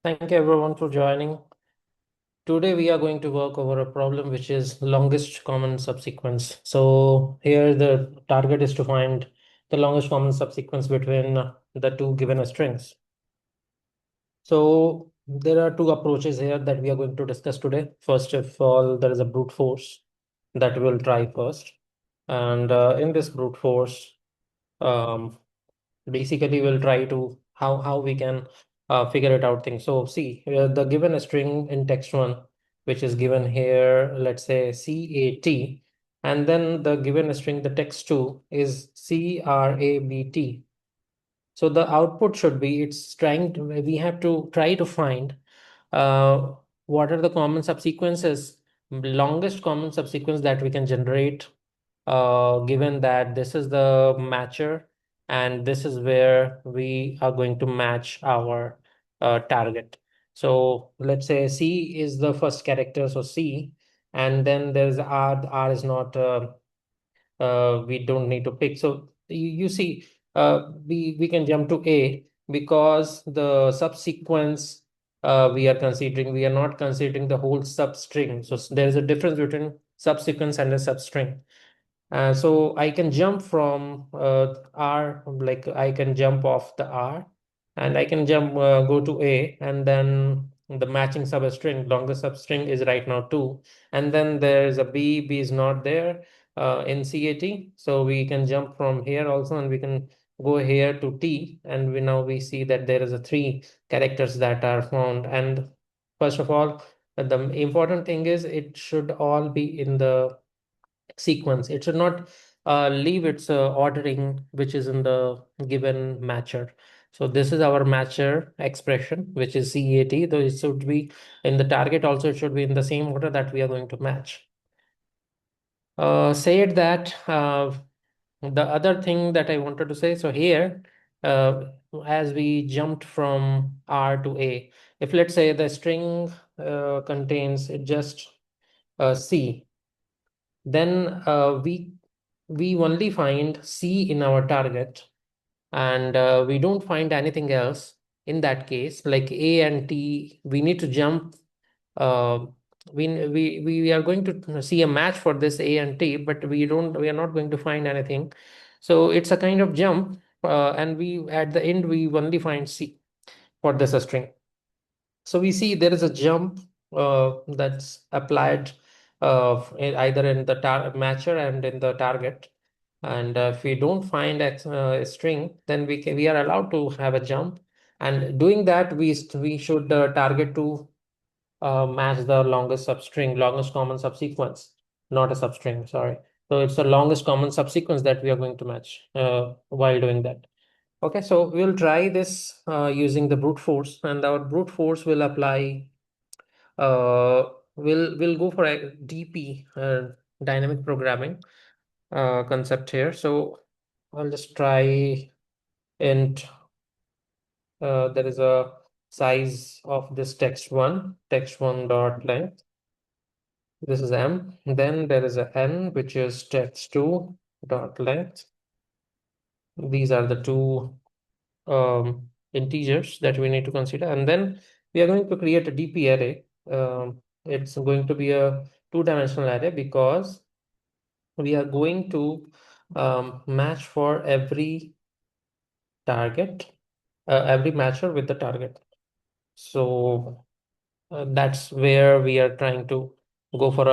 Thank you everyone for joining. Today we are going to work over a problem which is longest common subsequence. So here the target is to find the longest common subsequence between the two given strings. So there are two approaches here that we are going to discuss today. First of all, there is a brute force that we'll try first. And in this brute force, um, basically we'll try to how we can figure it out things. So see the given string in text one, which is given here, let's say CAT, and then the given string the text two is CRABT. So the output should be we have to try to find uh, what are the common subsequences, longest common subsequence that we can generate, given that this is the matcher and this is where we are going to match our target. So let's say C is the first character, so C, and then there's R. R is not, we don't need to pick. So you see, we can jump to A because the subsequence we are not considering the whole substring. So there is a difference between subsequence and a substring. So I can jump from R, like I can jump off the R, and I can go to A, and then the matching substring, longest substring is right now 2. And then there's a B. B is not there in CAT. So we can jump from here also, and we can go here to T, and we see that there is a 3 characters that are found. And first of all, the important thing is it should all be in the sequence. It should not leave its ordering, which is in the given matcher. So this is our matcher expression, which is CAT, though it should be in the target also, it should be in the same order that we are going to match. Said that, the other thing that I wanted to say, so here, uh, as we jumped from R to A, if let's say the string contains just C, then we only find C in our target, and we don't find anything else. In that case, like A and T, we need to jump. uh, we are going to see a match for this A and T, but we are not going to find anything. So it's a kind of jump, and we at the end we only find C for this string. So we see there is a jump that's applied either in the matcher and in the target. And if we don't find a string, then we are allowed to have a jump. And doing that, we should target to match the longest substring, longest common subsequence, not a substring, sorry. So it's the longest common subsequence that we are going to match while doing that. Okay, so we'll try this using the brute force, and our brute force will apply. We'll go for a DP, dynamic programming concept here. So I'll just try, and there is a size of this text one dot length. This is M. Then there is a N, which is text two dot length. These are the two integers that we need to consider. And then we are going to create a DP array. It's going to be a two-dimensional array because we are going to match for every target, every matcher with the target. So that's where we are trying to go for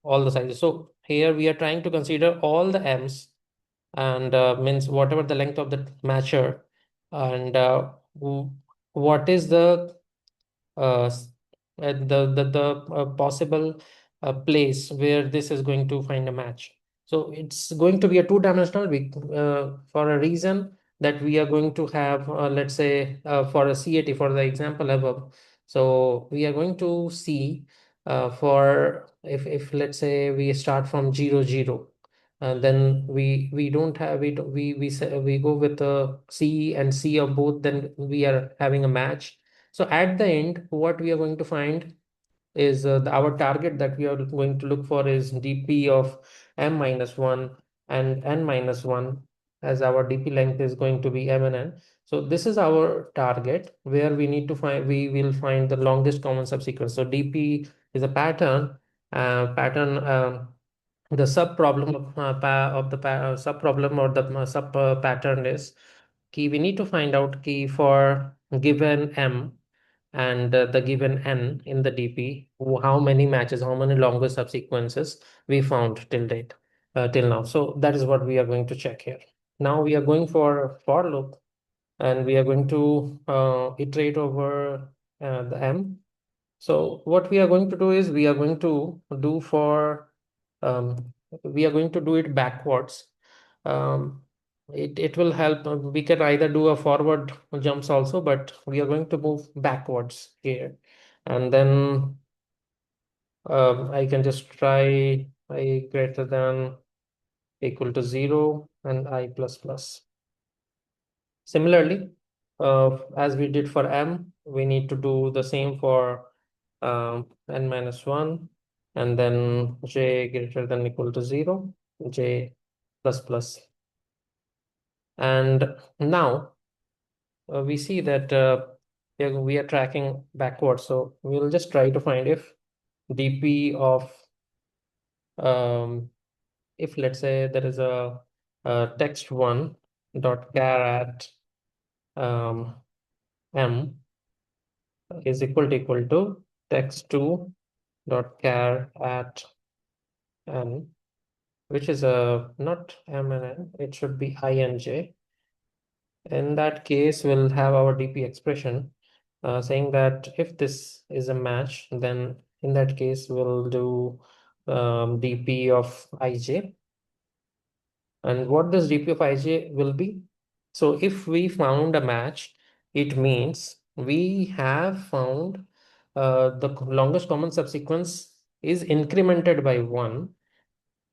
all the sizes. So here we are trying to consider all the M's, and means whatever the length of the matcher, and what is s- the possible place where this is going to find a match. So it's going to be a two-dimensional for a reason that we are going to have, let's say, for a CAT, for the example above. So we are going to see for if let's say we start from 0 0, and then we don't have we do- we say, we go with C and C of both, then we are having a match. So at the end, what we are going to find is our target that we are going to look for is DP of M minus 1 and N minus 1, as our DP length is going to be M and N. So this is our target where we need to find, we will find the longest common subsequence. So DP is a pattern, the sub problem of, sub problem or the sub pattern is key. We need to find out key for given M and the given N in the DP, how many matches, how many longest subsequences we found till date, till now. So that is what we are going to check here. Now we are going for loop, and we are going to iterate over the M. So what we are going to do is we are going to do for we are going to do it backwards. It will help. We can either do a forward jumps also, but we are going to move backwards here, and then I can just try I greater than equal to 0 and I plus plus. Similarly, as we did for M, we need to do the same for n minus 1, and then j greater than equal to 0, j plus plus. And now we see that we are tracking backwards. So we'll just try to find if dp of, if let's say there is a text1 dot char at m is equal to text2 dot char at n, which is not m and n, it should be I and j. In that case, we'll have our DP expression saying that if this is a match, then in that case, we'll do DP of ij. And what this DP of ij will be? So if we found a match, it means we have found the longest common subsequence is incremented by 1.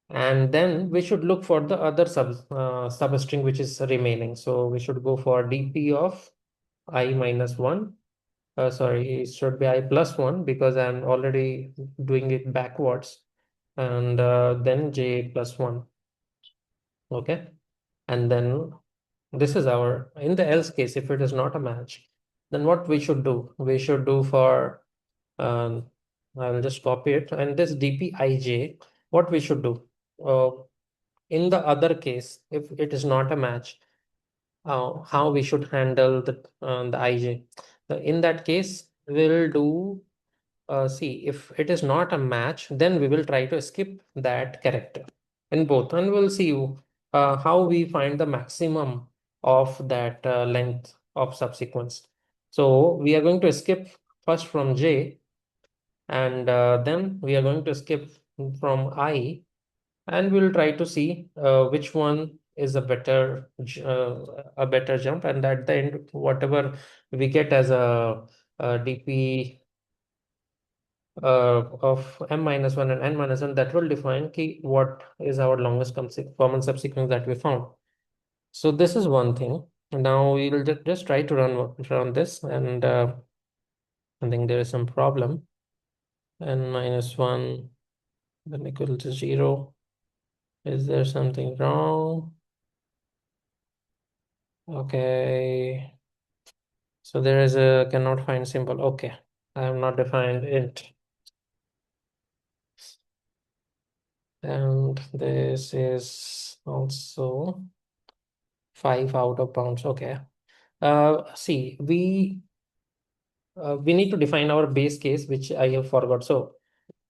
And then we should look for the other substring which is remaining. So we should go for DP of I minus 1. Sorry, it should be I plus 1 because I'm already doing it backwards. And then J plus 1. Okay. And then this is our, in the else case, if it is not a match, then what we should do? We should do for, I will just copy it. And this DPIJ, what we should do? In the other case, if it is not a match, how we should handle the IJ. In that case, we'll do, see, if it is not a match, then we will try to skip that character in both, and we'll see how we find the maximum of that length of subsequence. So we are going to skip first from J, and then we are going to skip from I, and we'll try to see which one is a better jump, and at the end whatever we get as a dp of m minus 1 and n minus 1, that will define what is our longest common subsequence that we found. So this is one thing. Now we will just try to run this, and I think there is some problem. N minus 1 then equal to 0. Is there something wrong? Okay. So there is a cannot find symbol. Okay. I have not defined it. And this is also 5 out of bounds. Okay. See, we need to define our base case, which I have forgot. So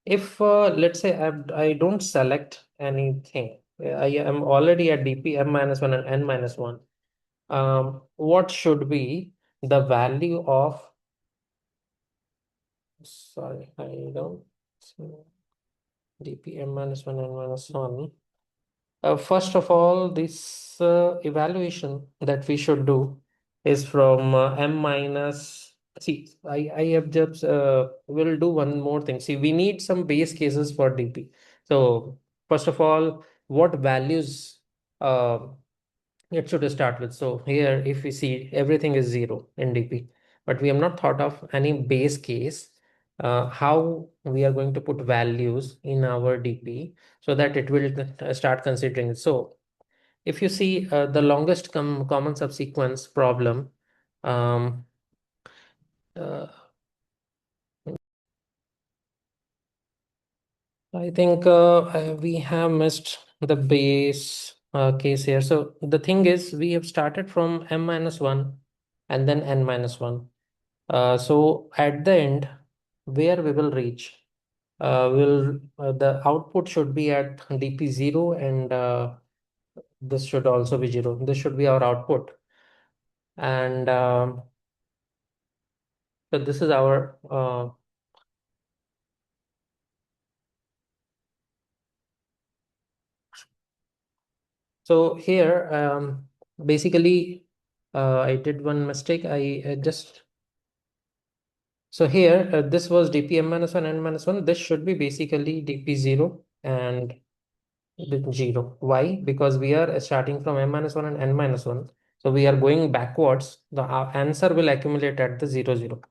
if let's say I don't select anything, I am already at DP m minus 1 and n minus 1. What should be the value of, sorry, I don't so DP m minus 1 n minus 1. First of all, this evaluation that we should do is from m minus. See, I have just will do one more thing. See, we need some base cases for DP. So first of all, what values uh, it should start with? So here, if we see everything is 0 in DP, but we have not thought of any base case. How we are going to put values in our DP so that it will start considering it. So if you see the longest common subsequence problem, um, uh, I think we have missed the base case here. So the thing is, we have started from m minus 1 and then n minus 1. So at the end, where we will reach, will the output should be at dp0, and this should also be 0. This should be our output. And so this is our so here basically I did one mistake. I just so here this was dpm minus 1 n minus 1. This should be basically dp0 and with 0. Why? Because we are starting from m minus 1 and n minus 1. So we are going backwards. The answer will accumulate at the 0, 0.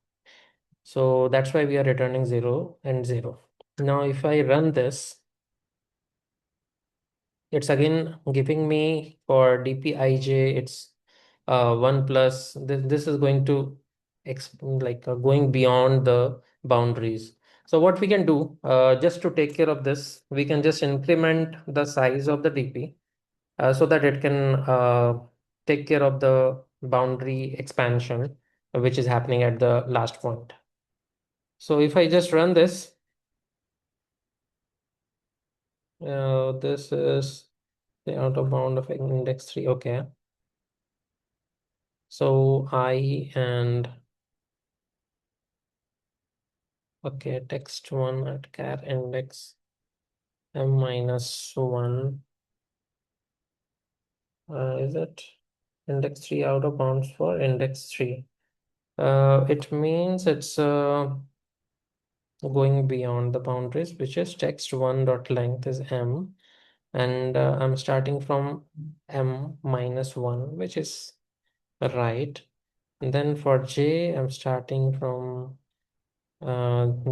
So that's why we are returning 0 and 0. Now, if I run this, it's again giving me for dpij, it's 1 plus, this is going to going beyond the boundaries. So what we can do, just to take care of this, we can just increment the size of the dp so that it can take care of the boundary expansion which is happening at the last point. So if I just run this, this is the outer bound of index 3. Okay. So I and okay, text 1 at char index m minus 1. Is it index 3 outer bounds for index 3? It means it's going beyond the boundaries, which is text 1 dot length is m, and I'm starting from m minus 1, which is right. And then for j, I'm starting from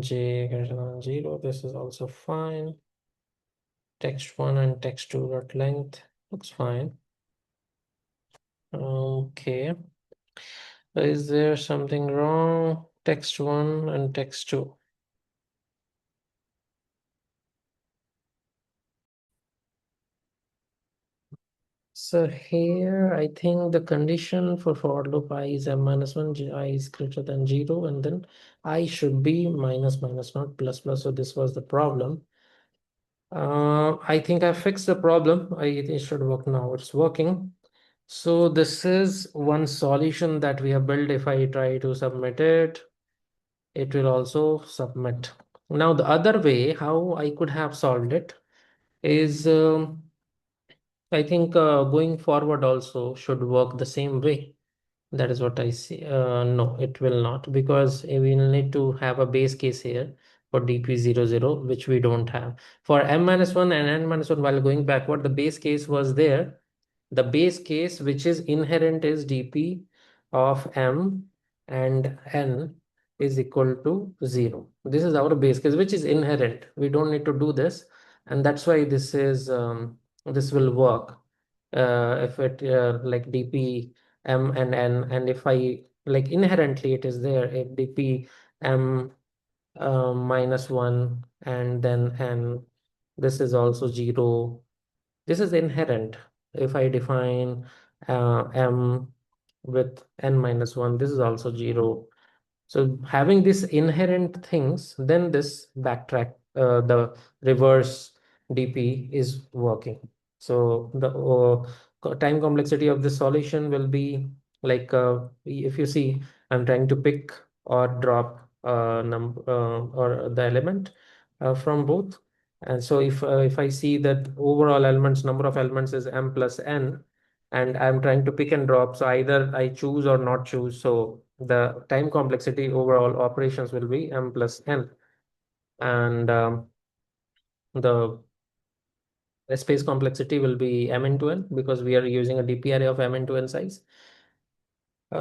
j greater than 0. This is also fine. Text 1 and text 2 dot length looks fine. Okay. Is there something wrong? Text 1 and text 2. So here, I think the condition for loop I is m minus 1, I is greater than 0, and then I should be minus minus not plus plus. So this was the problem. I think I fixed the problem. It should work now. It's working. So this is one solution that we have built. If I try to submit it, it will also submit. Now the other way how I could have solved it is I think going forward also should work the same way. That is what I see. No, it will not, because we will need to have a base case here for dp00, which we don't have. For m minus 1 and n minus 1, while going backward, the base case was there. The base case which is inherent is dp of m and n is equal to 0. This is our base case, which is inherent. We don't need to do this, and that's why this is this will work if it like dp m and n, and if I like inherently it is there, if dp m minus 1 and then n, this is also 0. This is inherent. If I define m with n minus 1, this is also 0. So having these inherent things, then this backtrack, the reverse dp is working. So the time complexity of the solution will be like if you see, I'm trying to pick or drop number or the element from both. And so if I see that overall elements, number of elements is m plus n, and I'm trying to pick and drop, so either I choose or not choose. So the time complexity overall operations will be m plus n, and the space complexity will be m into n, because we are using a dp array of m into n size.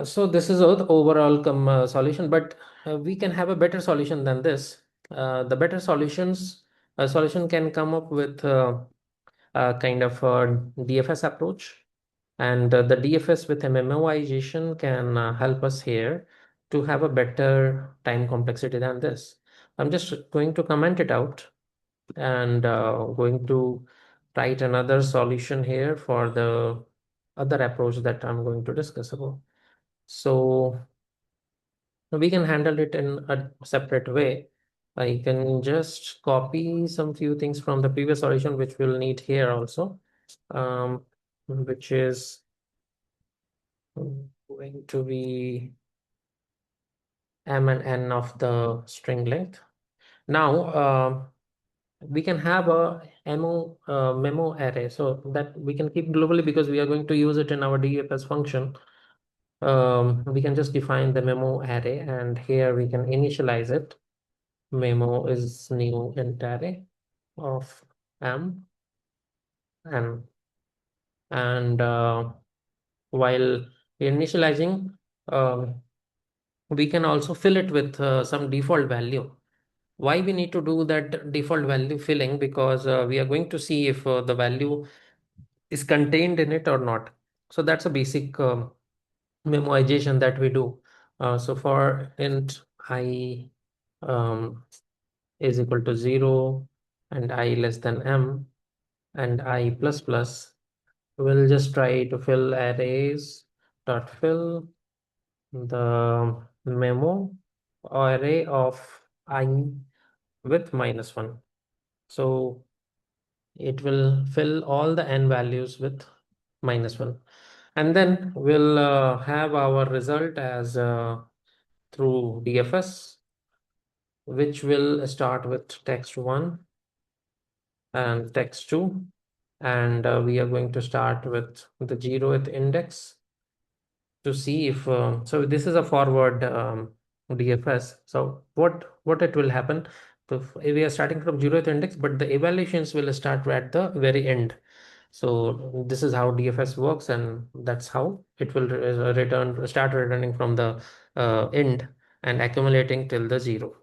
So this is the overall solution, but we can have a better solution than this. The better solution can come up with kind of a DFS approach. And the DFS with a memoization can help us here to have a better time complexity than this. I'm just going to comment it out and going to write another solution here for the other approach that I'm going to discuss about. So we can handle it in a separate way. I can just copy some few things from the previous solution, which we'll need here also, which is going to be m and n of the string length. Now, we can have a memo array, so that we can keep globally because we are going to use it in our DFS function. We can just define the memo array, and here we can initialize it. Memo is new int array of m n, and while initializing, we can also fill it with some default value. Why we need to do that default value filling? Because we are going to see if the value is contained in it or not. So that's a basic memoization that we do. So for int I is equal to 0 and I less than m and I plus plus, we'll just try to fill arrays dot fill the memo array of I with -1. So it will fill all the n values with -1. And then we'll have our result as through DFS, which will start with text1 and text2. And we are going to start with the 0th index to see if, so this is a forward DFS. So what it will happen, so we are starting from 0th index, but the evaluations will start at the very end. So this is how DFS works, and that's how it will start returning from the end and accumulating till the 0.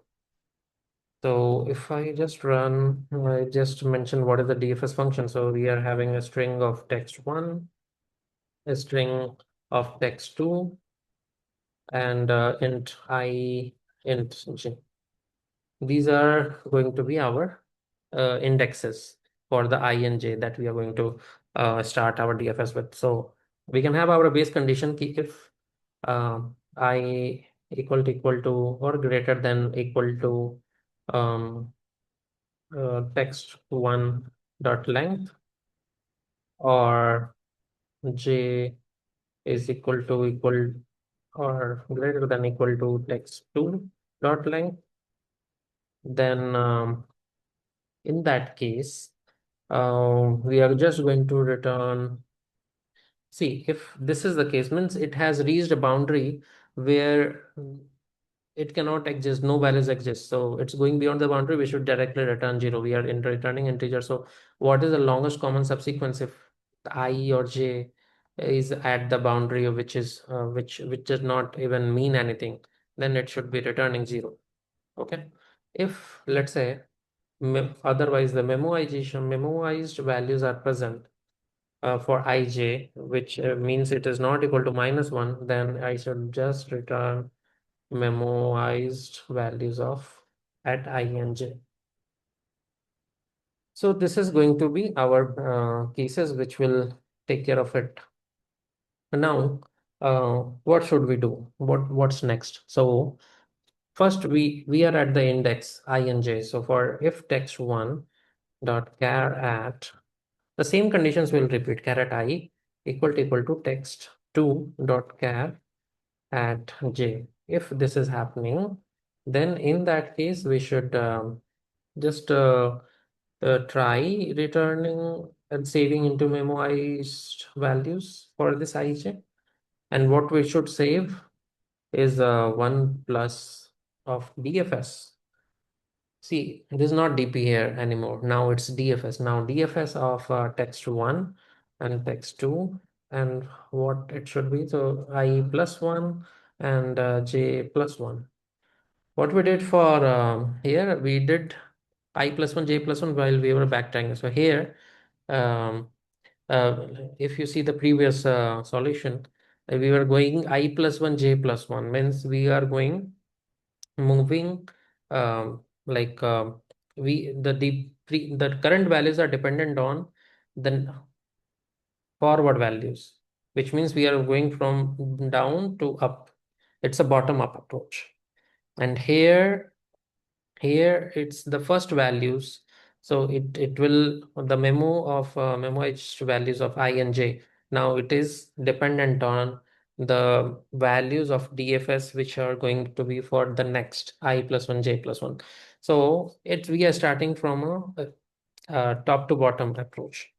So if I just run, I just mentioned what is the DFS function. So we are having a string of text1, a string of text2, and int I, int j. These are going to be our indexes for the I and j that we are going to start our DFS with. So we can have our base condition key if I equal to or greater than equal to text1 dot length, or j is equal or greater than equal to text2 dot length, then in that case, we are just going to return. See, if this is the case, means it has reached a boundary where it cannot exist, no values exist. So it's going beyond the boundary, we should directly return 0. We are returning integer. So what is the longest common subsequence if I or j is at the boundary of which is which does not even mean anything, then it should be returning 0. Okay. If let's say otherwise the memoized values are present for ij, which means it is not equal to -1, then I should just return memoized values of at I and j. So this is going to be our cases which will take care of it. Now, what should we do? What's next? So first we are at the index I and j. So for if text1 dot char at, the same conditions will repeat, char at I equal to text2 dot char at j. If this is happening, then in that case we should just try returning and saving into memoized values for this ij. And what we should save is 1 plus of DFS. See, it is not DP here anymore. Now it's DFS. Now DFS of text1 and text2, and what it should be. So I plus 1 and j plus 1. What we did for here, we did I plus 1, j plus 1 while we were backtracking. So here Um, if you see the previous solution, we were going I plus 1, j plus 1, means we are going moving like the current values are dependent on the forward values, which means we are going from down to up. It's a bottom up approach. And here it's the first values. So it will the memo of memoized values of I and j. Now it is dependent on the values of DFS, which are going to be for the next I plus 1, j plus 1. So we are starting from a top to bottom approach.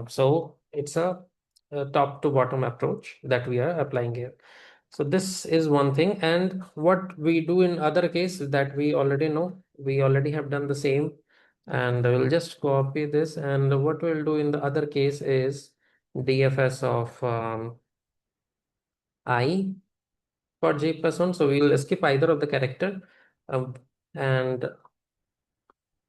So it's a top to bottom approach that we are applying here. So this is one thing. And what we do in other case that we already know, we already have done the same. And we'll just copy this. And what we'll do in the other case is DFS of I for j plus 1. So we'll skip either of the character. Um, and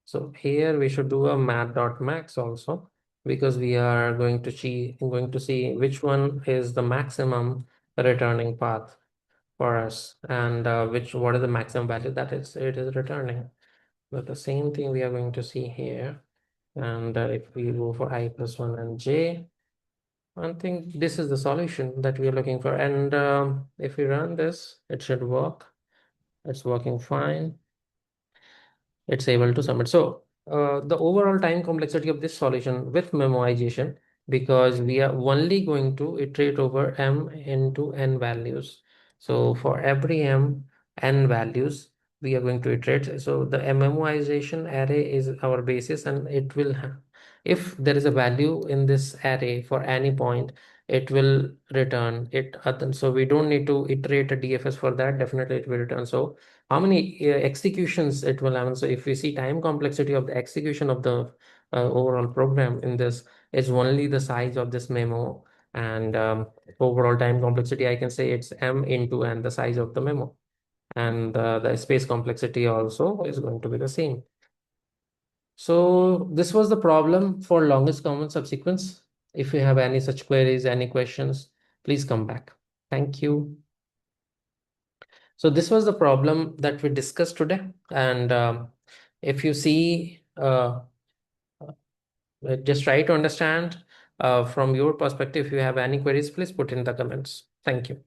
so here we should do a math.max also, because we are going to see which one is the maximum returning path for us, and what is the maximum value that it is returning. But the same thing we are going to see here. And if we go for I plus 1 and j, I think this is the solution that we are looking for. And if we run this, it should work. It's working fine. It's able to submit. So the overall time complexity of this solution with memoization, because we are only going to iterate over m into n values. So for every n values, we are going to iterate. So the memoization array is our basis, and it will if there is a value in this array for any point, it will return it. So we don't need to iterate a DFS for that. Definitely it will return. So how many executions it will have. So if we see time complexity of the execution of the overall program in this is only the size of this memo, and overall time complexity, I can say it's m into n, the size of the memo, and the space complexity also is going to be the same. So this was the problem for longest common subsequence. If you have any such queries, any questions, please come back. Thank you. So this was the problem that we discussed today. And if you see, just try to understand from your perspective. If you have any queries, please put in the comments. Thank you.